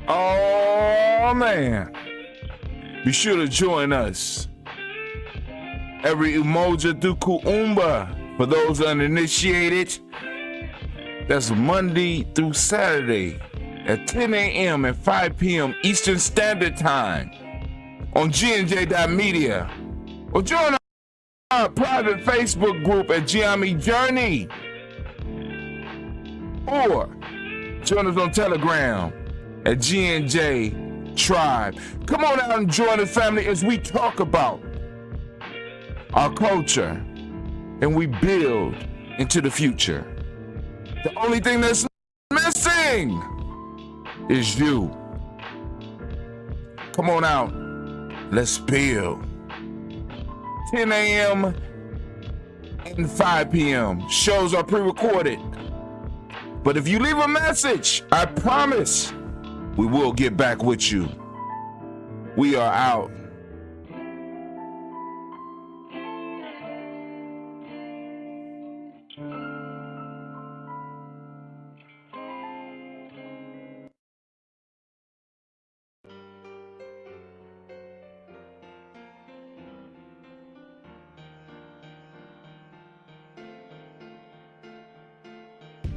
Oh, man. Be sure to join us every Umoja through Kuumba. For those uninitiated, that's Monday through Saturday at 10 a.m. and 5 p.m. Eastern Standard Time on gnj.media. Or join our private Facebook group at Giami Journey. Or join us on Telegram at GNJ Tribe. Come on out and join the family as we talk about our culture and we build into the future. The only thing that's missing is you. Come on out. Let's build. 10 a.m. and 5 p.m. Shows are pre-recorded. But if you leave a message, I promise we will get back with you. We are out.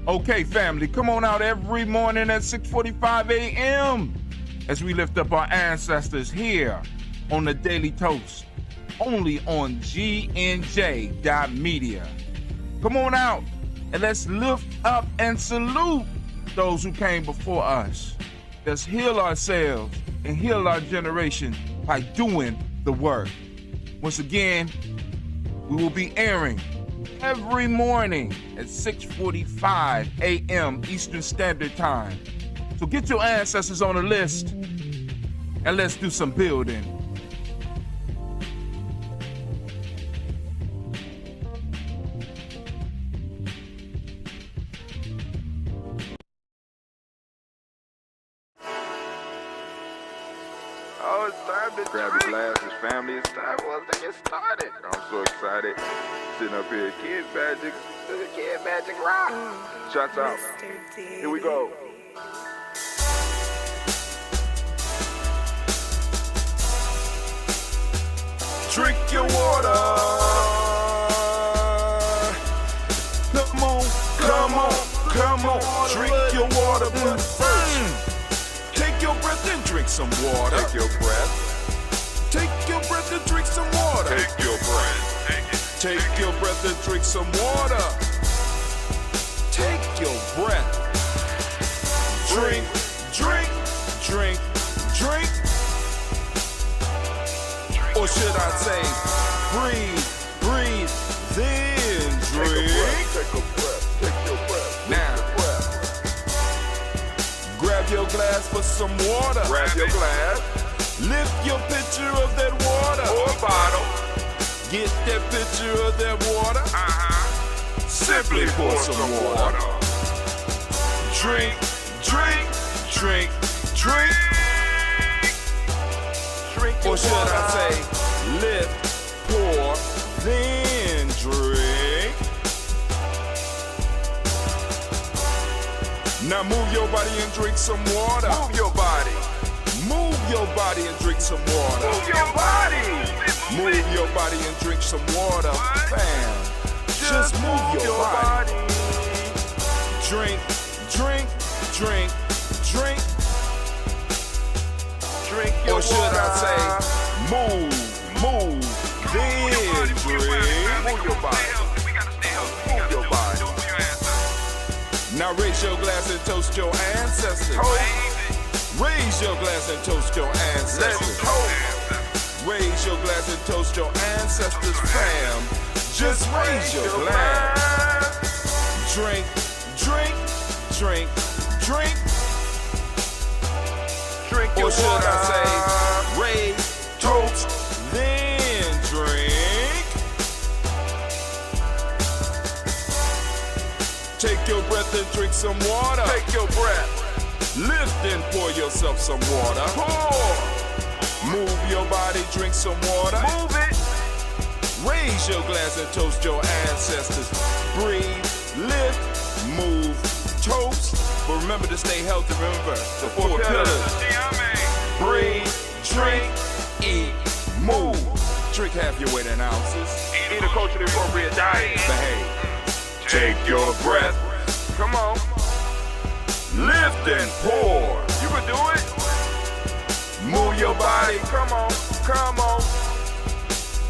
Okay, family, come on out every morning at 6:45 a.m. as we lift up our ancestors here on the Daily Toast, only on gnj.media. Come on out and let's lift up and salute those who came before us. Let's heal ourselves and heal our generation by doing the work. Once again, we will be airing every morning at 6:45 a.m. Eastern Standard Time. So get your ancestors on the list and let's do some building. Oh, it's time to grab your glasses, family. It's time for us to get started. I'm so excited. Sitting up here, Kid Magic Rock. Shots out. Here we go. Drink your water. Come on, come on, come on. Drink your water, but first, take your breath and drink some water. Take your breath. Take your breath and drink some water. Take your breath. Take your breath and drink some water. Take your breath. Drink, drink, drink, drink. Or should I say, breathe, breathe, then drink. Take a breath, take your breath. Now, grab your glass for some water. Grab your glass. Lift your pitcher of that water. Or bottle. Get that pitcher of that water. Simply pour some water. Drink, drink, drink, drink. Or should I say, lift, pour, then drink. Now move your body and drink some water. Move your body. Move your body and drink some water. Move your body. Move your body and drink some water. Bam. Just move your body. Drink, drink, drink, drink. Drink your water. Or should I say, move, then drink. Move your body. Move your body. Now raise your glass and toast your ancestors. Raise your glass and toast your ancestors. Raise your glass and toast your ancestors, fam. Just raise your glass. Drink, drink, drink, drink. Drink your water. Or should I say, raise, toast, then drink. Take your breath and drink some water. Take your breath. Lift and pour yourself some water. Pour. Move your body, drink some water. Move it. Raise your glass and toast your ancestors. Breathe, lift, move, toast, but remember to stay healthy. Remember the four pillars. Breathe, drink, eat, move. Drink half your weight in ounces. Eat a culturally appropriate diet. Behave. Take your breath. Come on. Lift and pour. You can do it. Move your body. Come on. Come on.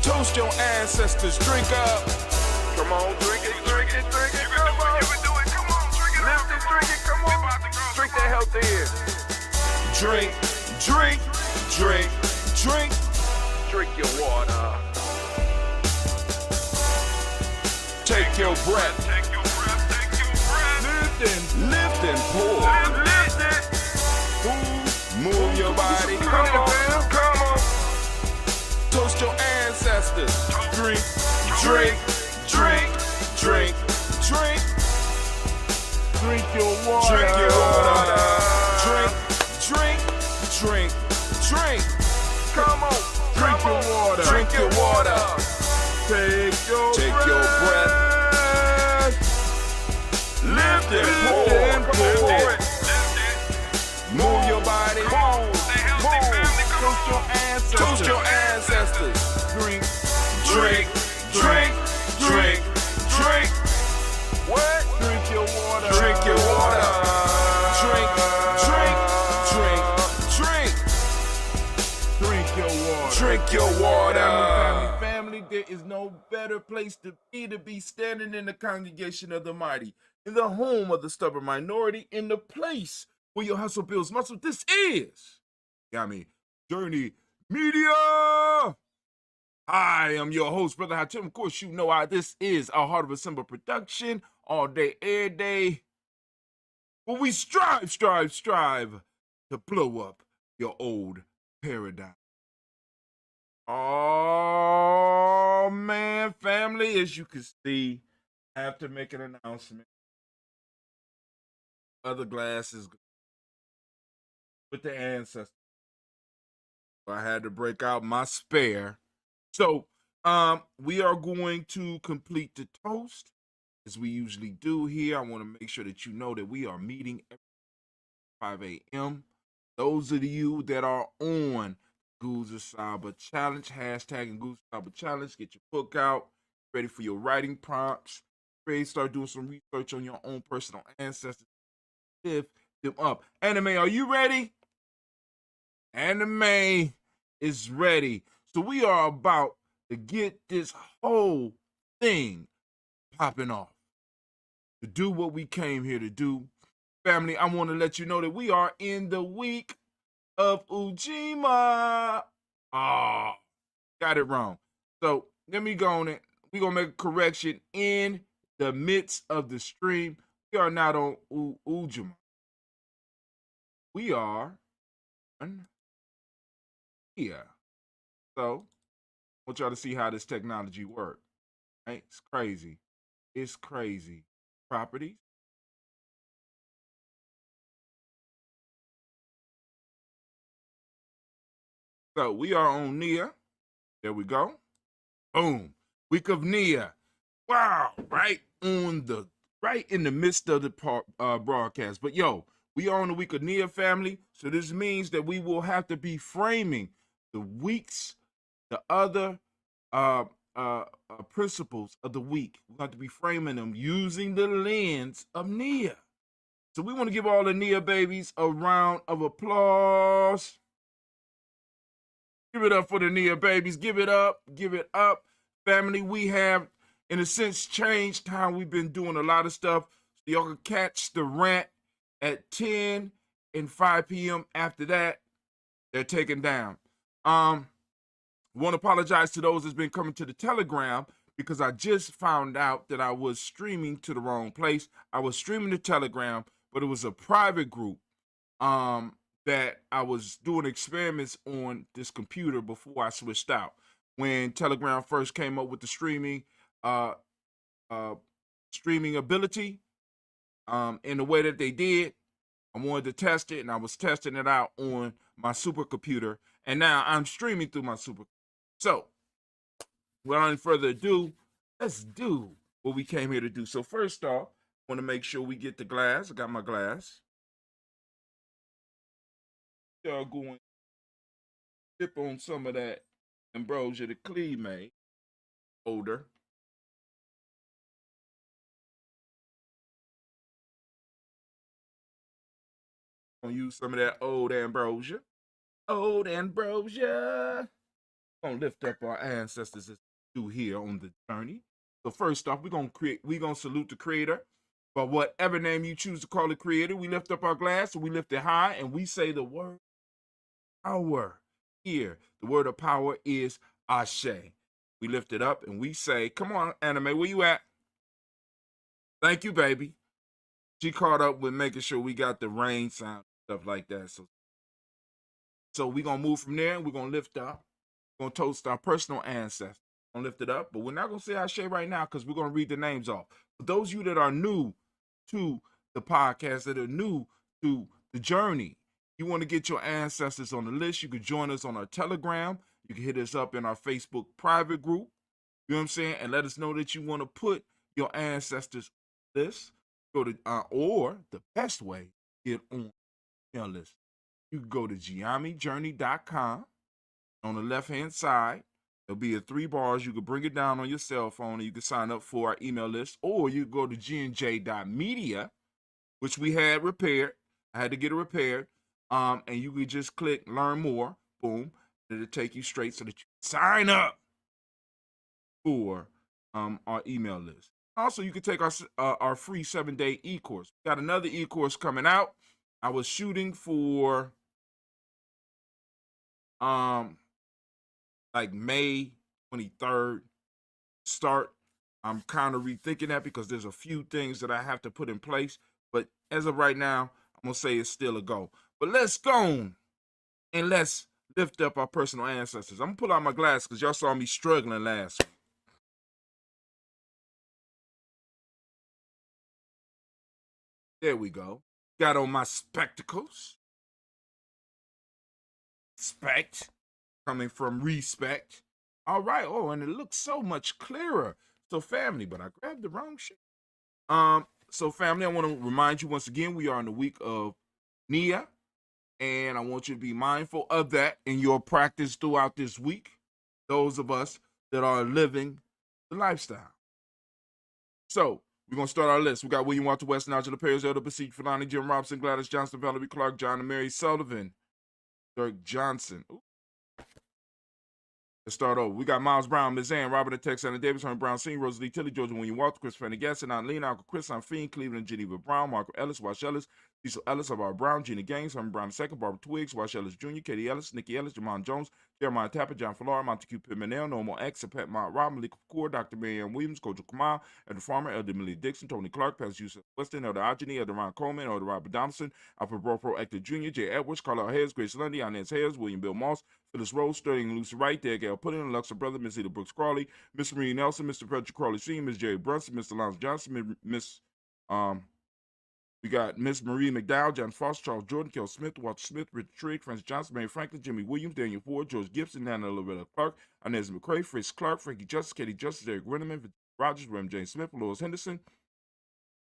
Toast your ancestors. Drink up. Come on. Drink it. Drink it. Drink it. Come on. You can do it. Come on. Drink it. Lift it. Drink it. Come on. Drink that health in. Drink, drink, drink, drink. Drink your water. Take your breath. Take your breath. Take your breath. Lift and pour. Lift it. Move your body. Come on. Come on. Toast your ancestors. Drink, drink, drink, drink, drink. Drink your water. Drink your water. Drink, drink, drink, drink. Come on. Drink your water. Drink your water. Take your breath. Lift and pour. Move your body. Toast your ancestors. Drink, Drink, drink, drink, drink. What? drink your water. Drink your water. Drink, drink, drink, drink. Drink your water. Drink your water. Family, there is no better place to be standing in the congregation of the mighty, in the home of the stubborn minority, in the place where your hustle builds muscle. This is, Journey Media. I am your host, Brother Hatim. Of course, you know this is our Heart of December production, all day, every day. Where we strive to blow up your old paradigm. Oh, man, family, as you can see, I have to make an announcement. Other glasses with the ancestors. I had to break out my spare. So, we are going to complete the toast, as we usually do here. I want to make sure that you know that we are meeting at 5 a.m. Those of you that are on Guza Saba Challenge, hashtagging Guza Saba Challenge, get your book out, ready for your writing prompts, ready to start doing some research on your own personal ancestors. Lift them up. Anime, are you ready? Anime is ready. So we are about to get this whole thing popping off. To do what we came here to do. Family, I want to let you know that we are in the week of Ujima. Oh, got it wrong. So let me go on it. We're going to make a correction in the midst of the stream. We are not on Ujima. We are on here. So I want y'all to see how this technology works. Right? It's crazy. It's crazy. Properties. So we are on Nia. There we go. Boom. Week of Nia. Wow. Right in the midst of the broadcast. But yo, we are on the week of Nia, family. So this means that we will have to be framing the weeks, the other principles of the week. We have to be framing them using the lens of Nia. So we want to give all the Nia babies a round of applause. Give it up for the Nia babies. Give it up. Give it up. Family, we have, in a sense, changed how we've been doing a lot of stuff. So y'all can catch the rant at 10 and 5 p.m. After that, they're taken down. Want to apologize to those that's been coming to the Telegram because I just found out that I was streaming to the wrong place. I was streaming the Telegram, but it was a private group that I was doing experiments on this computer before I switched out. When Telegram first came up with the streaming ability in the way that they did, I wanted to test it, and I was testing it out on my supercomputer, and now I'm streaming through my supercomputer. So, without any further ado, let's do what we came here to do. So first off, Want to make sure we get the glass. I got my glass. Y'all going to sip on some of that ambrosia that Cleve made. Older. Gonna use some of that old ambrosia. Old ambrosia. Gonna lift up our ancestors as we do here on the journey. So first off, we're gonna salute the creator. But whatever name you choose to call the creator, we lift up our glass, we lift it high, and we say the word power. Here, the word of power is Ashe. We lift it up and we say, come on, anime, where you at? Thank you, baby. She caught up with making sure we got the rain sound, stuff like that. So we're gonna move from there and we're gonna lift up. We're gonna toast our personal ancestors. We're gonna lift it up, but we're not gonna say Ashe right now because we're gonna read the names off. For those of you that are new to the podcast, that are new to the journey, you want to get your ancestors on the list, you can join us on our Telegram. You can hit us up in our Facebook private group. You know what I'm saying? And let us know that you want to put your ancestors on the list. Go to or the best way, get on your list. You can go to giamijourney.com. On the left-hand side, there'll be 3 bars. You can bring it down on your cell phone and you can sign up for our email list. Or you go to gnj.media, which we had repaired. I had to get it repaired. And you can just click learn more. Boom. It'll take you straight so that you can sign up for our email list. Also, you can take our free 7-day e-course. We got another e-course coming out. I was shooting for like May 23rd start. I'm kind of rethinking that because there's a few things that I have to put in place. But as of right now, I'm going to say it's still a go. But let's go and let's lift up our personal ancestors. I'm going to pull out my glass because y'all saw me struggling last week. There we go. Got on my spectacles. Spect. Coming from respect. All right. Oh, and it looks so much clearer. So family, but I grabbed the wrong shit. So family, I want to remind you once again, we are in the week of Nia. And I want you to be mindful of that in your practice throughout this week. Those of us that are living the lifestyle. So we're going to start our list. We got William Walter West, Nigel Perez, Elder Besiege, Fulani, Jim Robinson, Gladys Johnson, Valerie Clark, John and Mary Sullivan, Dirk Johnson. Ooh. Let's start over. We got Miles Brown, Ms. Ann, Robert and Tex, Anna Davis, Herman Brown, Sr., Rosalie Tilly, Georgia William Walter, Chris Fanny Gasson, Aunt Lena, Uncle Chris, Aunt Fiend, Cleveland, Geneva Brown, Marco Ellis, Wash Ellis, Cecil Ellis, Alvar Brown, Gina Gaines, Herman Brown II, Barbara Twiggs, Wash Ellis Jr., Katie Ellis, Nikki Ellis, Jamon Jones, Jeremiah Tapper, John Fallar, Montague Pimenel, Normal X, Pet Mont Rob, Malik Kapoor, Dr. Marianne Williams, Coach Kamal, Elder Farmer, Elder Millie Dixon, Tony Clark, Pastor Yusuf Weston, Elder Ajani, Elder Ron Coleman, Elder Robert Thompson, Alfred Bropro, Hector Jr., Jay Edwards, Carlisle Hayes, Grace Lundy, Inez Hayes, William Bill Moss, Phyllis Rose, Sterling Lucy Wright, Derek L. Puddin, Luxor Brother, Miss Eda Brooks Crawley, Miss Marie Nelson, Mr. Patrick Crawley Sr., Miss Jerry Brunson, Mr. Lance Johnson, we got Miss Marie McDowell, John Foster, Charles Jordan, Kel Smith, Walter Smith, Richard Trigg, Francis Johnson, Mary Franklin, Jimmy Williams, Daniel Ford, George Gibson, Nana Loretta Clark, Inez McCrae, Fritz Clark, Frankie Justice, Katie Justice, Eric Renneman, Rogers, Rem James Smith, Lois Henderson,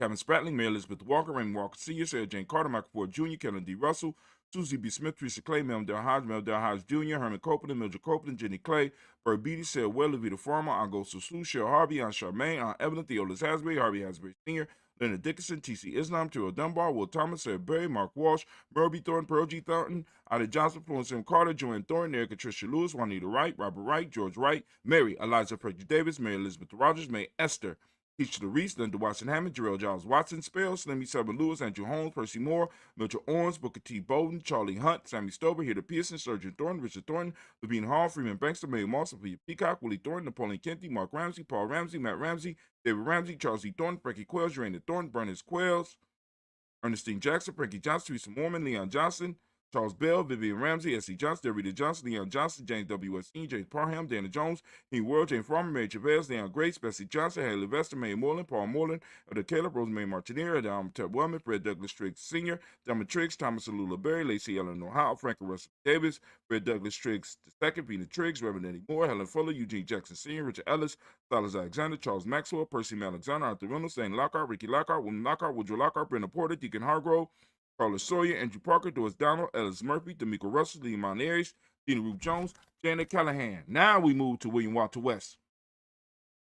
Kevin Spratling, Mary Elizabeth Walker, Raymond Walker Sr., Sarah Jane Carter, Michael Ford Jr., Kellen D. Russell, Susie B. Smith, Teresa Clay, Mel Del Hodge Jr., Herman Copeland, Mildred Copeland, Jenny Clay, Bird Beatty, Sarah Weller, Vita Farmer, Ango Susu, Cheryl Harvey, Aunt Charmaine, Aunt Evelyn, Theolis Hasbury, Harvey Hasbury Sr., Leonard Dickinson, T.C. Islam, Terrell Dunbar, Will Thomas, Sarah Berry, Mark Walsh, Merle B. Thornton, Pearl G. Thornton, Ida Johnson, Florence M. Carter, Joanne Thornton, Erica Tricia Lewis, Juanita Wright, Robert Wright, George Wright, Mary, Eliza Presley Davis, Mary Elizabeth Rogers, May Esther, Keisha Reese, Linda Watson Hammond, Jarrell Giles Watson, Spell, Slimmy Southern Lewis, Andrew Holmes, Percy Moore, Mitchell Owens, Booker T. Bowden, Charlie Hunt, Sammy Stover, Hilda Pearson, Surgeon Thornton, Richard Thornton, Levine Hall, Freeman Bankster, Mary Moss, Sophia Peacock, Willie Thornton, Napoleon Kenty, Mark Ramsey, Paul Ramsey, Matt Ramsey, David Ramsey, Charles E. Thornton, Frankie Quells, Joanna Thornton, Berners Quells, Ernestine Jackson, Frankie Johnson, Teresa Mormon, Leon Johnson, Charles Bell, Vivian Ramsey, S.C. Johnson, Rita Johnson, Leon Johnson, James W.S. James Parham, Dana Jones, Henry World, James Farmer, Mary Chavez, Leon Grace, Bessie Johnson, Haley Levester, May Moreland, Paul Moreland, Elder Caleb, Rosemary Martineer, Adam Ted Wellman, Fred Douglas Triggs Sr., Diamond Triggs, Thomas Alula Berry, Lacey Ellen O'Howe, Frank Russell Davis, Fred Douglas Triggs II, Peter Triggs, Reverend Eddie Moore, Helen Fuller, Eugene Jackson Sr., Richard Ellis, Silas Alexander, Charles Maxwell, Percy M. Alexander, Arthur Reynolds, Stan Lockhart, Ricky Lockhart, William Lockhart, Woodrow Lockhart, Brenda Porter, Deacon Hargrove, Carlos Sawyer, Andrew Parker, Doris Donald, Ellis Murphy, D'Amico Russell, Lee Montaires, Dina Ruth Jones, Janet Callahan. Now we move to William Walter West.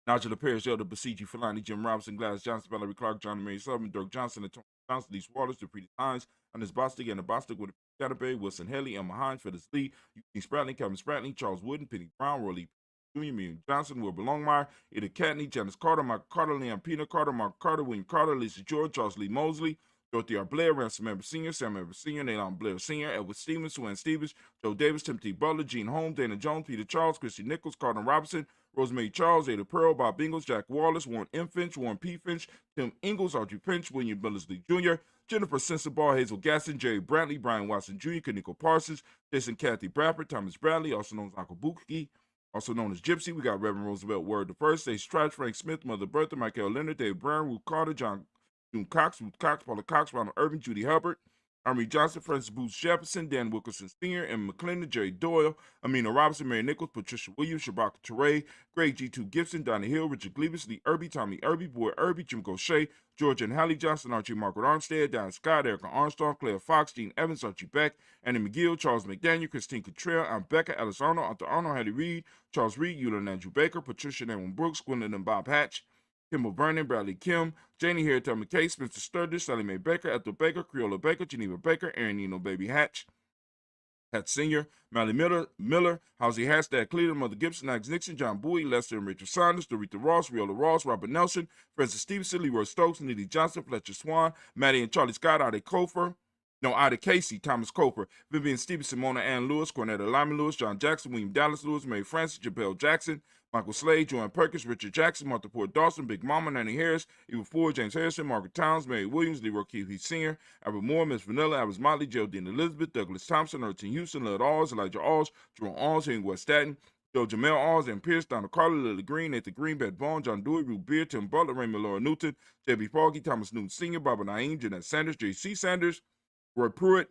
Nigel Parrish, Elder Basiji Filani, Jim Robinson, Gladys Johnson, Valerie Clark, John Mary Sullivan, Dirk Johnson, Antonio Johnson, Lise Waters, DePreeti Hines, Ernest Bostic, and the Bostic with Canterbury, Wilson Haley, Emma Hines, Phyllis Lee, Eugene Spratling, Kevin Spratling, Charles Wooden, Penny Brown, Roy Lee Jr., Miriam Johnson, Wilbur Longmire, Ida Catney, Janice Carter, Mark Carter, Leon Pina Carter, Mark Carter, William Carter, Lisa George, Charles Lee Mosley, Dorothy R. Blair, Ransom Evans Sr., Sam Evans Sr., Naylon Blair Sr., Edward Stevens, Swan Stevens, Joe Davis, Timothy Butler, Gene Holmes, Dana Jones, Peter Charles, Christy Nichols, Carter Robinson, Rosemary Charles, Ada Pearl, Bob Ingles, Jack Wallace, Warren M. Finch, Warren P. Finch, Tim Ingles, Audrey Finch, William Billingsley Jr., Jennifer Sensabaugh, Hazel Gasson, Jerry Brantley, Brian Watson Jr., Kaniko Parsons, Jason Kathy Bradford, Thomas Bradley, also known as Uncle Buki, also known as Gypsy. We got Reverend Roosevelt Word the First, Stacey Stratch, Frank Smith, Mother Bertha, Michael Leonard, Dave Brown, Ruth Carter, June Cox, Ruth Cox, Paula Cox, Ronald Irvin, Judy Hubbard, Army Johnson, Francis Booth Jefferson, Dan Wilkerson Sr., Emma McClendon, Jerry Doyle, Amina Robinson, Mary Nichols, Patricia Williams, Shabaka Teray, Greg G2 Gibson, Donnie Hill, Richard Gleavis, Lee Irby, Tommy Irby, Boy Irby, Jim Gaucher, George and Hallie Johnson, Archie Margaret Armstead, Diane Scott, Erica Armstrong, Claire Fox, Dean Evans, Archie Beck, Annie McGill, Charles McDaniel, Christine Cottrell, Aunt Becca, Alice Arnold, Arthur Arnold, Hattie Reed, Charles Reed, Eula and Andrew Baker, Patricia and Aaron Brooks, Gwendolyn and Bob Hatch, Kimball Vernon, Bradley Kim, Janie Harriet McKay, Spencer Sturgis, Sally Mae Baker, Ethel Baker, Creola Baker, Geneva Baker, Aaron Eno Baby Hatch, Senior, Mally Miller, Housie Hashtag Cleveland, Mother Gibson, Max Nixon, John Bowie, Lester and Richard Saunders, Dorita Ross, Riola Ross, Robert Nelson, Francis Stevenson, Leroy Stokes, Neely Johnson, Fletcher Swan, Maddie and Charlie Scott, Ida Casey, Thomas Coper, Vivian Stevenson, Mona Ann Lewis, Cornetta Lyman Lewis, John Jackson, William Dallas Lewis, Mary Francis, Jabel Jackson, Michael Slade, Joanne Perkins, Richard Jackson, Martha Port Dawson, Big Mama, Nanny Harris, Eva Ford, James Harrison, Margaret Towns, Mary Williams, Leroy Keith Sr., Albert Moore, Miss Vanilla, Alice Motley, Geraldine Elizabeth, Douglas Thompson, Ertin Houston, Lud Alls, Elijah Alls, Jerome Alls, Henry West Staten, Joe Jamel Alls, and Pierce, Donna Carter, Lily Green, Nathan Green, Beth Vaughn, John Dewey, Ruth Beer, Tim Butler, Raymond Laura Newton, J.B. Foggy, Thomas Newton Sr., Barbara Naeem, Jeanette Sanders, J.C. Sanders, Roy Pruitt,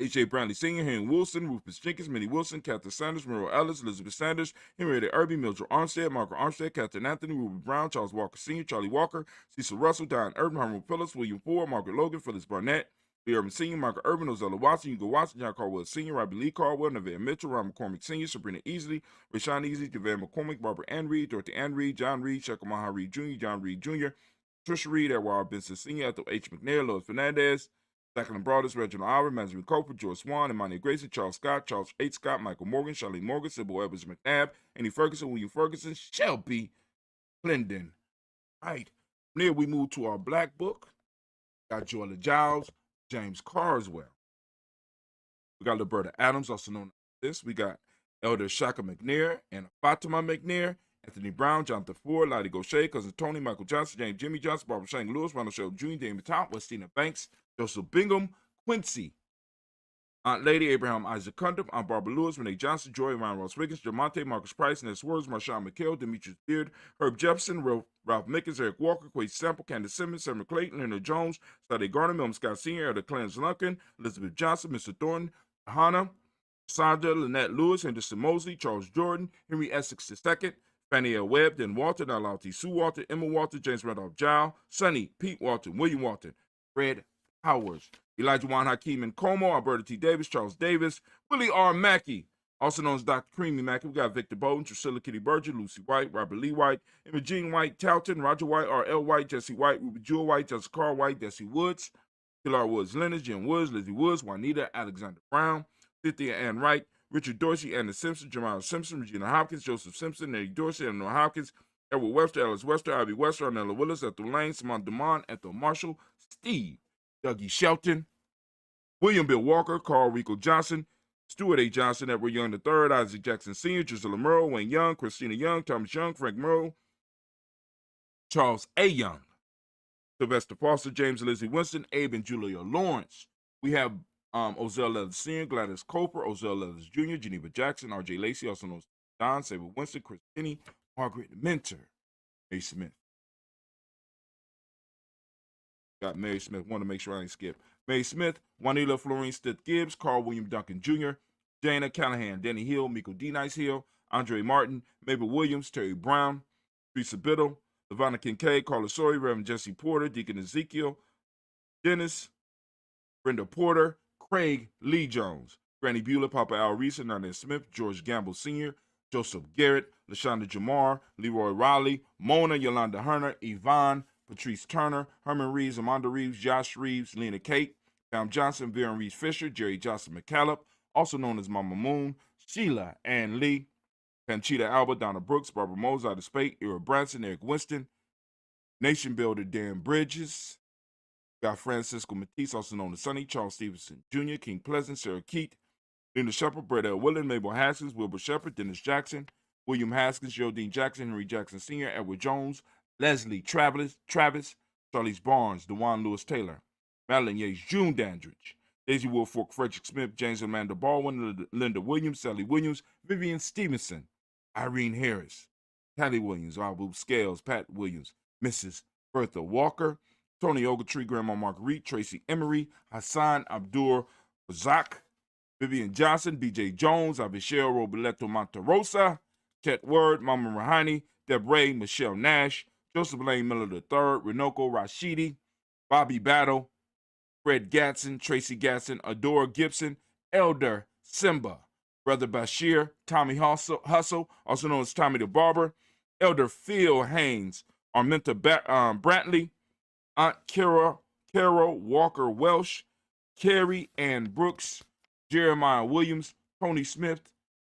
H.A. Brownlee Sr., Henry Wilson, Rufus Jenkins, Minnie Wilson, Catherine Sanders, Merle Ellis, Elizabeth Sanders, Henrietta Irby, Mildred Armstead, Margaret Armstead, Catherine Anthony, Ruby Brown, Charles Walker Sr., Charlie Walker, Cecil Russell, Diane Urban, Harmon Phillips, William Ford, Margaret Logan, Phyllis Barnett, Lee Urban Sr., Margaret Urban, Ozella Watson, Hugo Watson, John Caldwell Sr., Robbie Lee Caldwell, Nevaeh Mitchell, Ron McCormick Sr., Sabrina Easley, Rashawn Easley, Devan McCormick, Barbara Ann Reed, Dorothy Ann Reed, John Reed, Shekel Maha Reed Jr., John Reed Jr., Trisha Reed, Edward Benson Sr., Ethel H. McNair, Lois Fernandez, Jacqueline Broadus, Reginald Albert, Benjamin Coper, George Swan, Imani Grayson, Charles Scott, Charles H. Scott, Michael Morgan, Charlene Morgan, Sybil Evans McNabb, Annie Ferguson, William Ferguson, Shelby Clendon. Right. From there, we move to our black book. Got Joella Giles, James Carswell. We got Liberta Adams, also known as this. We got Elder Shaka McNair and Fatima McNair, Anthony Brown, Jonathan Ford, Lottie Gaucher, Cousin Tony, Michael Johnson, James Jimmy Johnson, Barbara Shane Lewis, Ronald Shell Jr., Damon Top, Westina Banks, Joseph Bingham, Quincy, Aunt Lady, Abraham Isaac Cundum, Aunt Barbara Lewis, Renee Johnson, Joy, Ryan Ross Wiggins, Jamonte, Marcus Price, Ness Words, Marshawn McHale, Demetrius Beard, Herb Jefferson, Ralph Mickens, Eric Walker, Quay Sample, Candace Simmons, Samuel Clayton, Leonard Jones, Sade Garner, Milton Scott Sr., Elder Clarence Lunkin, Elizabeth Johnson, Mr. Thornton, Hannah, Sandra, Lynette Lewis, Henderson Mosley, Charles Jordan, Henry Essex II, Fannie L. Webb, then Walter, Nalauti Sue Walter, Emma Walter, James Randolph Jow, Sonny, Pete Walton, William Walton, Fred Powers, Elijah Juan Hakeem and Como, Alberta T. Davis, Charles Davis, Willie R. Mackey, also known as Dr. Creamy Mackey. We got Victor Bowden, Drusilla Kitty Berger, Lucy White, Robert Lee White, Imogene White, Talton, Roger White, R.L. White, Jesse White, Ruby Jewel White, Jessica Carl White, Desi Woods, Pilar Woods Leonard, Jim Woods, Lizzie Woods, Juanita, Alexander Brown, Cynthia Ann Wright, Richard Dorsey, Anna Simpson, Jamal Simpson, Regina Hopkins, Joseph Simpson, Eddie Dorsey, Eleanor Hopkins, Edward Webster, Alice Webster, Ivy Webster, Arnella Willis, Ethel Lane, Simon Dumont, Ethel Marshall, Steve, Dougie Shelton, William Bill Walker, Carl Rico Johnson, Stuart A. Johnson, Edward Young III, Isaac Jackson Sr., Gisela Merle, Wayne Young, Christina Young, Thomas Young, Frank Merle, Charles A. Young, Sylvester Foster, James and Lizzie Winston, Abe and Julia Lawrence. We have Ozell Leathers Sr., Gladys Coper, Ozell Leathers Jr., Geneva Jackson, R.J. Lacey, also known as Don, Saber Winston, Chris Kinney, Margaret Mentor, Mary Smith. Got Mary Smith. Want to make sure I ain't skip. Mary Smith, Juanita Florine Stith Gibbs, Carl William Duncan Jr., Jana Callahan, Danny Hill, Miko D. Nice Hill, Andre Martin, Mabel Williams, Terry Brown, Teresa Biddle, Lavonna Kincaid, Carla Sori, Reverend Jesse Porter, Deacon Ezekiel, Dennis, Brenda Porter, Craig Lee Jones, Granny Beulah, Papa Al Reese, Nana Smith, George Gamble Sr., Joseph Garrett, LaShonda Jamar, Leroy Riley, Mona Yolanda Herner, Yvonne, Patrice Turner, Herman Reeves, Amanda Reeves, Josh Reeves, Lena Kate, Pam Johnson, Viren Reeves Fisher, Jerry Johnson McCallop, also known as Mama Moon, Sheila Ann Lee, Panchita Alba, Donna Brooks, Barbara Mose, Ida Spate, Ira Branson, Eric Winston, Nation Builder Dan Bridges, got Francisco Matisse, also known as Sonny, Charles Stevenson Jr., King Pleasant, Sarah Keat, Linda Shepard, Brett L. Willen, Mabel Haskins, Wilbur Shepard, Dennis Jackson, William Haskins, Geraldine Jackson, Henry Jackson Sr., Edward Jones, Leslie Travis, Charlize Barnes, DeJuan Lewis Taylor, Madeline Yates, June Dandridge, Daisy Wilfork, Frederick Smith, James Amanda Baldwin, Linda Williams, Sally Williams, Vivian Stevenson, Irene Harris, Patty Williams, Abu Scales, Pat Williams, Mrs. Bertha Walker, Tony Ogletree, Grandma Marguerite, Tracy Emery, Hassan Abdur Razak, Vivian Johnson, BJ Jones, Abishel Roberto Monterosa, Chet Word, Mama Rahani, Deb Ray, Michelle Nash, Joseph Lane Miller III, Renoko Rashidi, Bobby Battle, Fred Gatson, Tracy Gatson, Adora Gibson, Elder Simba, Brother Bashir, Tommy Hustle, also known as Tommy the Barber, Elder Phil Haynes, Arminta Brantley, Aunt Carol Walker Welsh, Carrie Ann Brooks, Jeremiah Williams, Tony Smith,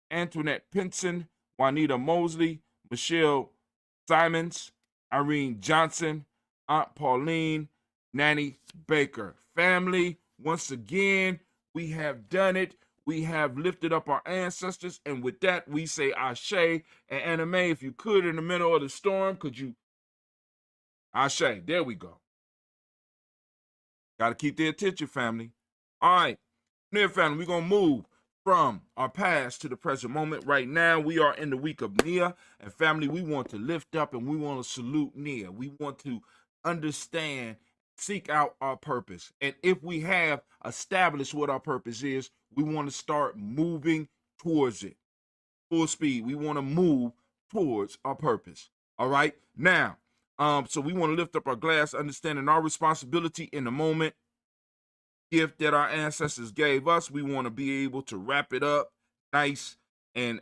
Antoinette Pinson, Juanita Mosley, Michelle Simons, Irene Johnson, Aunt Pauline, Nanny Baker. Family, once again, we have done it. We have lifted up our ancestors, and with that, we say Ashe. And Anime, if you could, in the middle of the storm, could you? Ashe, there we go. Got to keep the attention, family. All right, Nia family, we're going to move from our past to the present moment. Right now, we are in the week of Nia, and family, we want to lift up and we want to salute Nia. We want to understand, seek out our purpose. And if we have established what our purpose is, we want to start moving towards it. Full speed. We want to move towards our purpose. All right. Now, so we want to lift up our glass, understanding our responsibility in the moment. Gift that our ancestors gave us, we want to be able to wrap it up nice and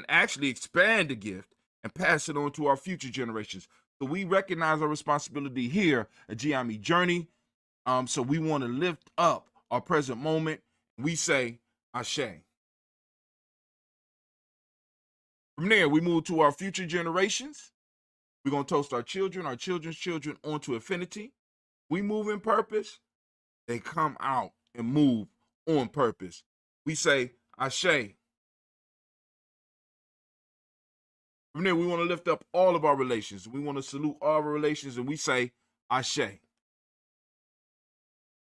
actually expand the gift and pass it on to our future generations. So we recognize our responsibility here at GIME Journey. So we want to lift up our present moment. We say Ashe. From there, we move to our future generations. We're going to toast our children, our children's children onto infinity. We move in purpose. They come out and move on purpose. We say Ashe. From there, we want to lift up all of our relations. We want to salute all of our relations, and we say Ashe.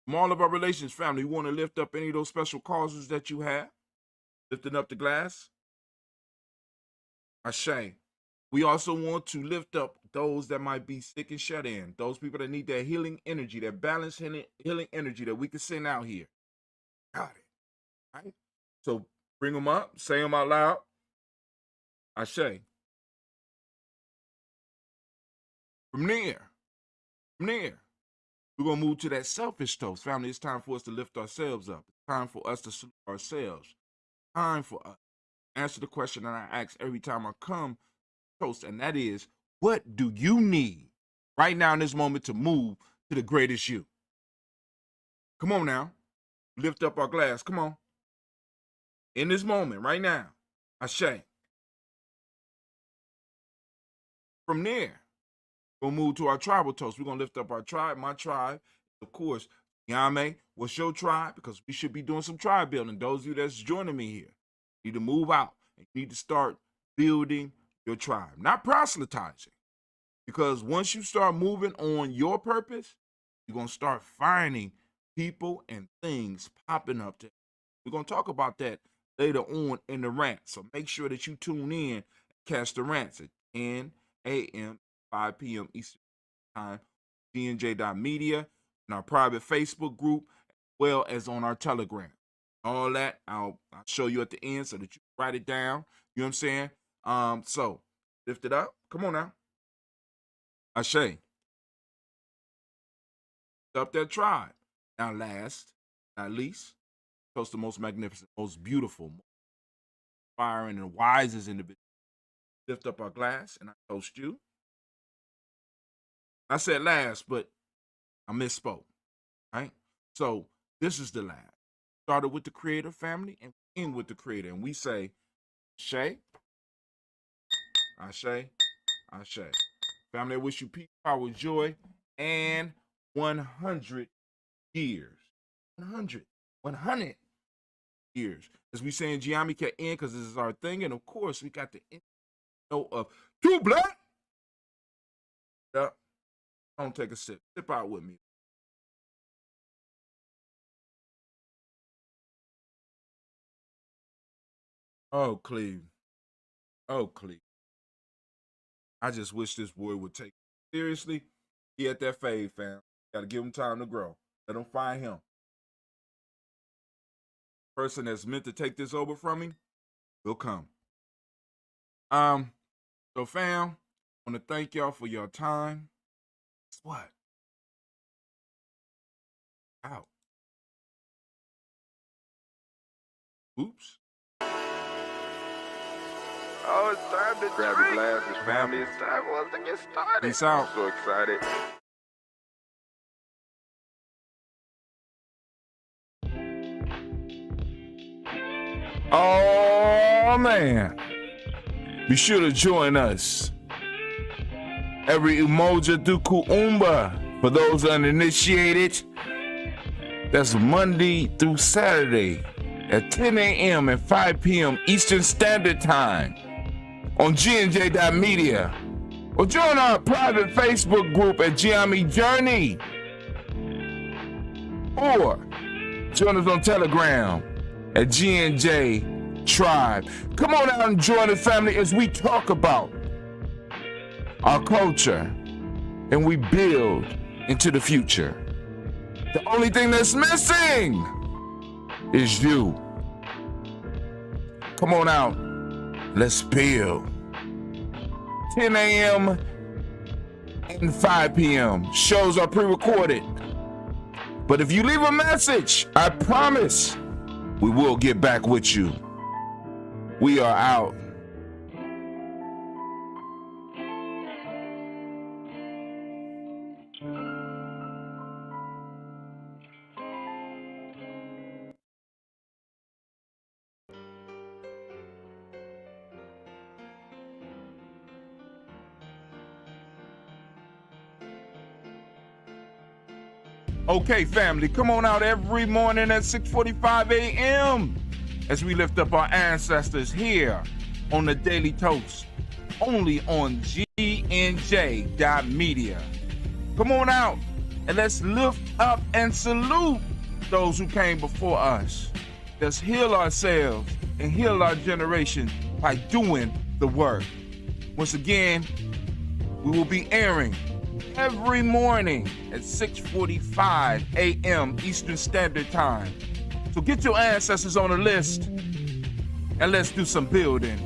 From all of our relations, family, we want to lift up any of those special causes that you have. Lifting up the glass. Ashe. We also want to lift up those that might be sick and shut in, those people that need that healing energy, that balanced healing energy that we can send out here. Got it. All right? So bring them up, say them out loud. Ashe. From there, we're going to move to that selfish toast. Family, it's time for us to lift ourselves up. It's time for us to salute ourselves. Time for us. Answer the question that I ask every time I come toast, and that is, what do you need right now in this moment to move to the greatest you? Come on now. Lift up our glass. Come on. In this moment, right now. Ashe. From there, we'll move to our tribal toast. We're going to lift up our tribe. My tribe, of course, Yame, what's your tribe? Because we should be doing some tribe building. Those of you that's joining me here need to move out and you need to start building your tribe, not proselytizing. Because once you start moving on your purpose, you're going to start finding people and things popping up there. We're going to talk about that later on in the rant. So make sure that you tune in and catch the rants at 10 a.m., 5 p.m. Eastern Time, GNJ.media, in our private Facebook group, as well as on our Telegram. All that I'll show you at the end so that you write it down. You know what I'm saying? So lift it up. Come on now. Ashe. Up that tribe. Now, last, not least, toast the most magnificent, most beautiful, most inspiring, and wisest individual. Lift up our glass, and I toast you. I said last, but I misspoke. Right? So this is the last. Started with the Creator family and end with the Creator, and we say, Ashe, Ashe, Ashe. Family, I wish you peace, power, joy, and 100 years. 100 years. As we say in Giamika in, because this is our thing, and of course, we got the note of True Blood. Yep. Don't take a sip. Sip out with me. Oh, Cleve. Oh, Cleve. I just wish this boy would take it seriously. He at that fade, fam. Gotta give him time to grow. Let him find him. Person that's meant to take this over from him will come. So fam, I want to thank y'all for your time. Guess what? Out. Oops. Oh, it's time to grab your glasses, family. It's time for us to get started. Peace out. I'm so excited. Oh, man. Be sure to join us every Umoja through Kuumba. For those uninitiated, that's Monday through Saturday at 10 a.m. and 5 p.m. Eastern Standard Time on GNJ.media. Or join our private Facebook group at Giami Journey. Or join us on Telegram at GNJ Tribe. Come on out and join the family as we talk about our culture and we build into the future. The only thing that's missing is you. Come on out. Let's build. 10 a.m. and 5 p.m. Shows are pre-recorded. But if you leave a message, I promise we will get back with you. We are out. Okay, family, come on out every morning at 6:45 a.m. as we lift up our ancestors here on the Daily Toast, only on GNJ.media. Come on out and let's lift up and salute those who came before us. Let's heal ourselves and heal our generation by doing the work. Once again, we will be airing every morning at 6:45 a.m. Eastern Standard Time. So get your ancestors on the list and let's do some building.